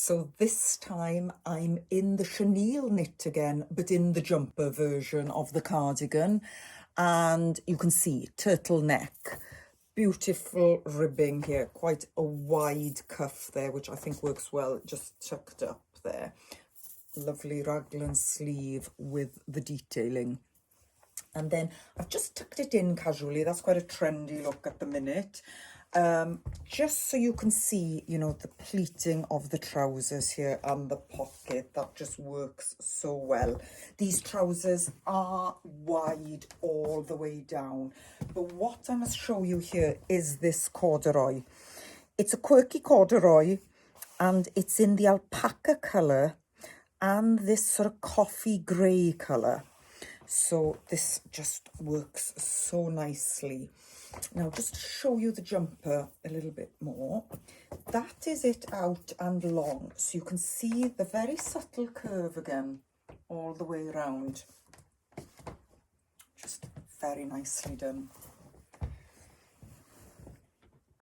So this time I'm in the chenille knit again, but in the jumper version of the cardigan. And you can see turtleneck, beautiful ribbing here, quite a wide cuff there, which I think works well, just tucked up there. Lovely raglan sleeve with the detailing. And then I've just tucked it in casually. That's quite a trendy look at the minute. Just so you can see, you know, the pleating of the trousers here and the pocket. That just works so well. These trousers are wide all the way down. But what I must show you here is this corduroy. It's a quirky corduroy and it's in the alpaca colour and this sort of coffee grey colour. So this just works so nicely. Now, just to show you the jumper a little bit more, that is it out and long. So you can see the very subtle curve again, all the way around. Just very nicely done.